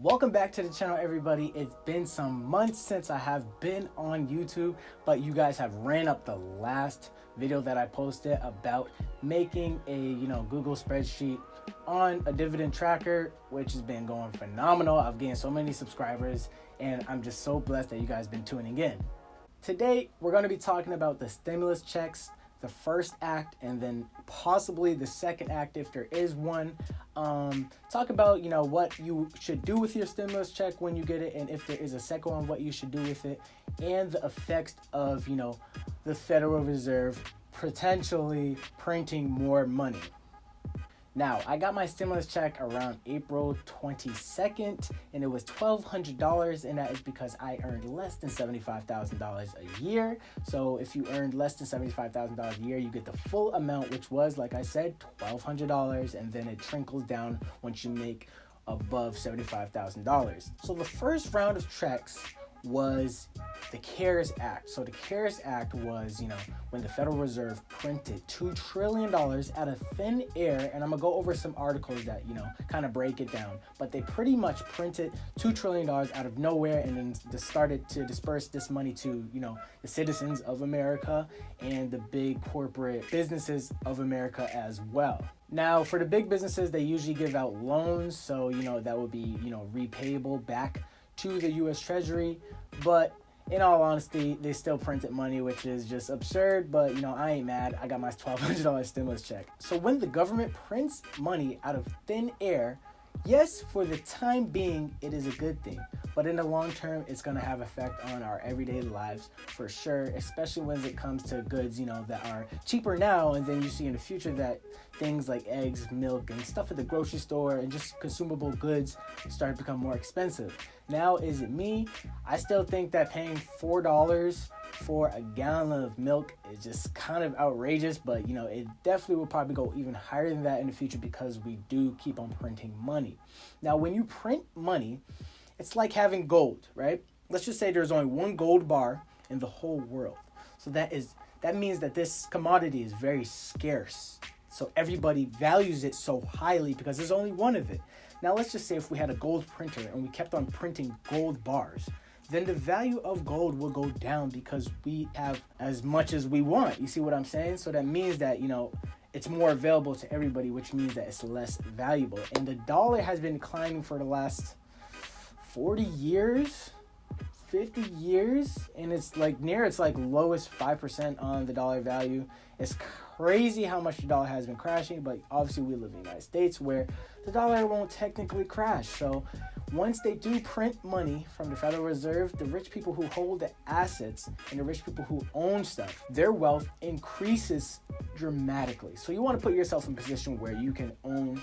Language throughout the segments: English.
Welcome back to the channel, everybody. It's been some months since I have been on YouTube, but you guys have ran up the last video that I posted about making a Google spreadsheet on a dividend tracker, which has been going phenomenal. I've gained so many subscribers and I'm just so blessed that you guys been tuning in. Today we're going to be talking about the stimulus checks, the first act, and then possibly the second act if there is one. Talk about what you should do with your stimulus check when you get it, and if there is a second one, what you should do with it, and the effects of the Federal Reserve potentially printing more money. Now, I got my stimulus check around April 22nd, and it was $1,200, and that is because I earned less than $75,000 a year. So if you earned less than $75,000 a year, you get the full amount, which was, like I said, $1,200, and then it trickles down once you make above $75,000. So the first round of checks was the CARES Act. So the CARES Act was, when the Federal Reserve printed $2 trillion out of thin air, and I'm gonna go over some articles that, kind of break it down, but they pretty much printed $2 trillion out of nowhere and then started to disperse this money to, the citizens of America and the big corporate businesses of America as well. Now, for the big businesses, they usually give out loans, so, that would be, repayable back to the U.S. Treasury, but in all honesty, they still printed money, which is just absurd, but I ain't mad. I got my $1,200 stimulus check. So when the government prints money out of thin air, yes, for the time being, it is a good thing, but in the long term, it's going to have effect on our everyday lives for sure, especially when it comes to goods, that are cheaper now, and then you see in the future that things like eggs, milk, and stuff at the grocery store and just consumable goods start to become more expensive. Now, is it me? I still think that paying $4 for a gallon of milk is just kind of outrageous, but it definitely will probably go even higher than that in the future because we do keep on printing money. Now, when you print money, it's like having gold, right? Let's just say there's only one gold bar in the whole world. So that means that this commodity is very scarce. So everybody values it so highly because there's only one of it. Now, let's just say if we had a gold printer and we kept on printing gold bars, then the value of gold will go down because we have as much as we want. You see what I'm saying? So that means that, it's more available to everybody, which means that it's less valuable. And the dollar has been climbing for the last 40 years, 50 years, and it's like lowest 5% on the dollar value. It's crazy how much the dollar has been crashing, but obviously we live in the United States where the dollar won't technically crash. So once they do print money from the Federal Reserve, the rich people who hold the assets and the rich people who own stuff, their wealth increases dramatically. So you want to put yourself in a position where you can own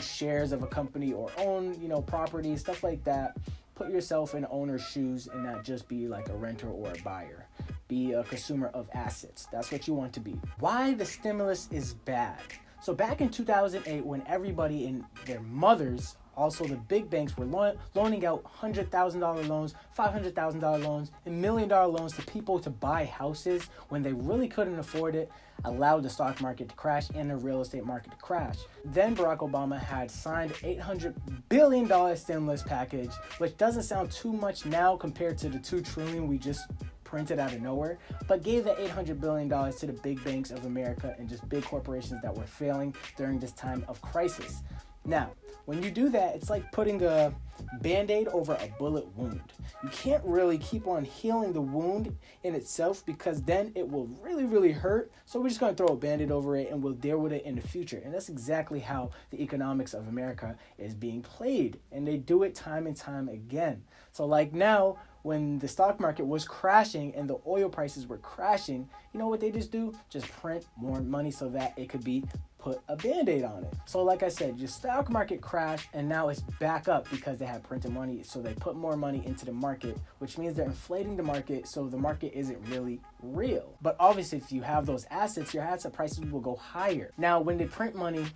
shares of a company or own, property, stuff like that. Put yourself in owner's shoes and not just be like a renter or a buyer. Be a consumer of assets. That's what you want to be. Why the stimulus is bad. So back in 2008, when everybody and their mothers, also the big banks, were loaning out $100,000 loans, $500,000 loans, and $1 million loans to people to buy houses when they really couldn't afford it, allowed the stock market to crash and the real estate market to crash. Then Barack Obama had signed $800 billion stimulus package, which doesn't sound too much now compared to the $2 trillion we just printed out of nowhere, but gave the $800 billion to the big banks of America and just big corporations that were failing during this time of crisis. Now, when you do that, it's like putting a Band-Aid over a bullet wound. You can't really keep on healing the wound in itself because then it will really, really hurt. So we're just going to throw a Band-Aid over it and we'll deal with it in the future. And that's exactly how the economics of America is being played. And they do it time and time again. So like now, when the stock market was crashing and the oil prices were crashing, you know what they just do? Just print more money so that it could be put a Band-Aid on it. So like I said, your stock market crashed and now it's back up because they had printed money. So they put more money into the market, which means they're inflating the market. So the market isn't really real. But obviously, if you have those assets, your asset prices will go higher. Now, when they print money,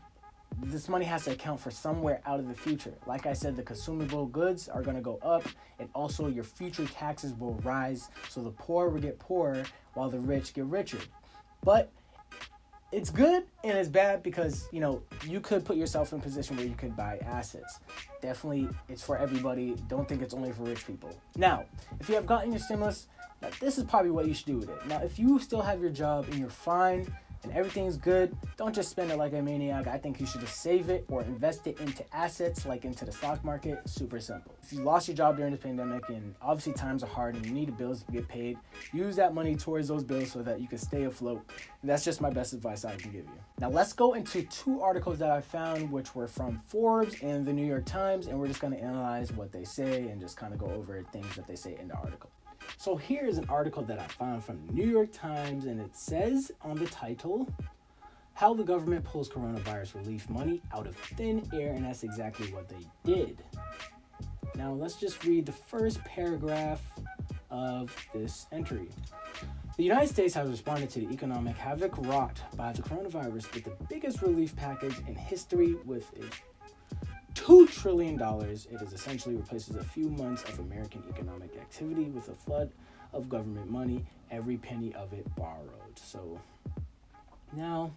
this money has to account for somewhere out of the future. Like I said, the consumable goods are going to go up, and also your future taxes will rise. So the poor will get poorer while the rich get richer. But it's good and it's bad because, you could put yourself in a position where you could buy assets. Definitely, it's for everybody. Don't think it's only for rich people. Now, if you have gotten your stimulus, this is probably what you should do with it. Now, if you still have your job and you're fine and everything's good, don't just spend it like a maniac. I think you should just save it or invest it into assets, like into the stock market. Super simple. If you lost your job during the pandemic and obviously times are hard and you need bills to get paid, use that money towards those bills so that you can stay afloat. And that's just my best advice I can give you. Now let's go into 2 articles that I found, which were from Forbes and the New York Times, and we're just going to analyze what they say and just kind of go over things that they say in the article. So here is an article that I found from the New York Times, and it says on the title, "How the Government Pulls Coronavirus Relief Money Out of Thin Air," and that's exactly what they did. Now let's just read the first paragraph of this entry. The United States has responded to the economic havoc wrought by the coronavirus with the biggest relief package in history with a $2 trillion. It is essentially replaces a few months of American economic activity with a flood of government money, every penny of it borrowed. So now,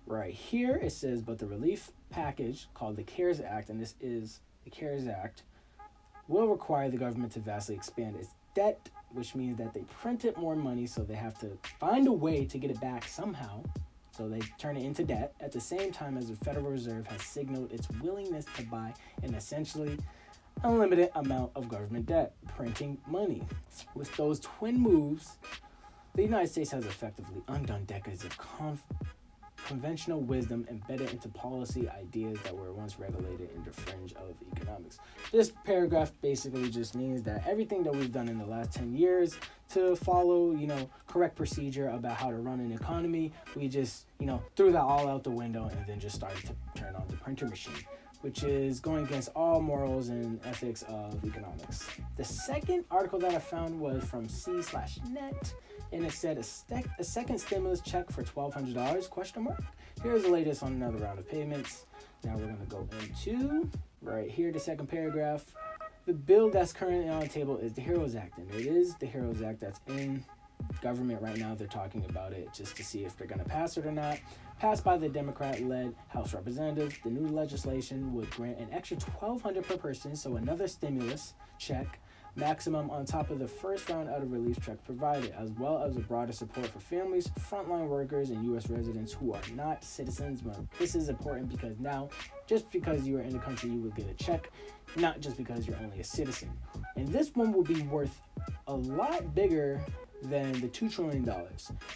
right here it says, but the relief package called the CARES Act, and this is the CARES Act, will require the government to vastly expand its debt, which means that they printed more money, so they have to find a way to get it back somehow. So they turn it into debt at the same time as the Federal Reserve has signaled its willingness to buy an essentially unlimited amount of government debt, printing money. With those twin moves, the United States has effectively undone decades of conventional wisdom embedded into policy ideas that were once regulated in the fringe of economics. This paragraph basically just means that everything that we've done in the last 10 years to follow, correct procedure about how to run an economy, we just, threw that all out the window and then just started to turn on the printer machine, which is going against all morals and ethics of economics. The second article that I found was from C/Net, and it said a second stimulus check for $1,200, ? Here's the latest on another round of payments. Now we're gonna go into, right here, the second paragraph. The bill that's currently on the table is the HEROES Act, and it is the HEROES Act that's in government right now. They're talking about it just to see if they're gonna pass it or not. Passed by the Democrat-led House Representatives, the new legislation would grant an extra $1,200 per person, so another stimulus check maximum on top of the first round of relief check provided, as well as a broader support for families, frontline workers, and U.S. residents who are not citizens. But this is important because now, just because you are in the country, you will get a check, not just because you're only a citizen. And this one will be worth a lot bigger than the $2 trillion.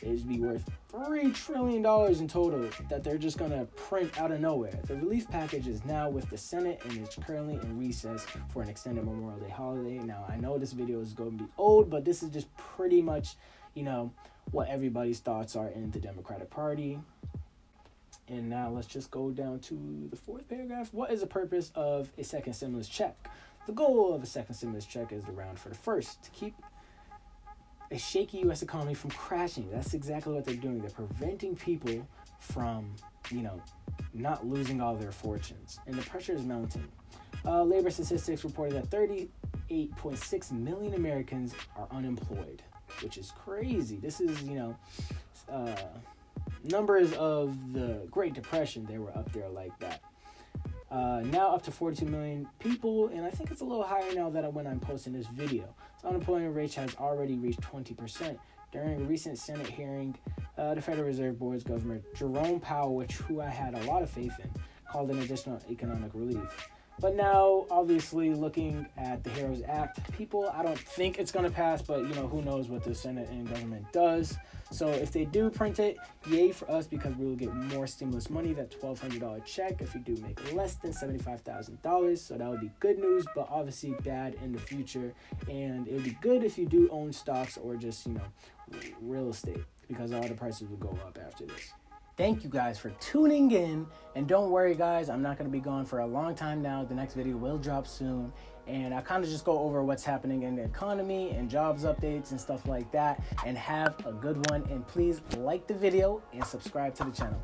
It would be worth $3 trillion in total that they're just going to print out of nowhere. The relief package is now with the Senate and is currently in recess for an extended Memorial Day holiday. Now, I know this video is going to be old, but this is just pretty much, what everybody's thoughts are in the Democratic Party. And now let's just go down to the fourth paragraph. What is the purpose of a second stimulus check? The goal of a second stimulus check is around for the first, to keep a shaky U.S. economy from crashing. That's exactly what they're doing. They're preventing people from, not losing all their fortunes. And the pressure is mounting. Labor statistics reported that 38.6 million Americans are unemployed, which is crazy. This is, numbers of the Great Depression. They were up there like that. Now up to 42 million people, and I think it's a little higher now that when I'm posting this video. So unemployment rate has already reached 20%. During a recent Senate hearing, the Federal Reserve Board's Governor Jerome Powell, who I had a lot of faith in, called an additional economic relief. But now, obviously, looking at the HEROES Act, I don't think it's going to pass, but, who knows what the Senate and government does. So if they do print it, yay for us, because we will get more stimulus money, that $1,200 check, if you do make less than $75,000. So that would be good news, but obviously bad in the future. And it would be good if you do own stocks or just, real estate, because all the prices will go up after this. Thank you guys for tuning in, and don't worry guys, I'm not going to be gone for a long time now. The next video will drop soon, and I kind of just go over what's happening in the economy and jobs updates and stuff like that, and have a good one. And please like the video and subscribe to the channel.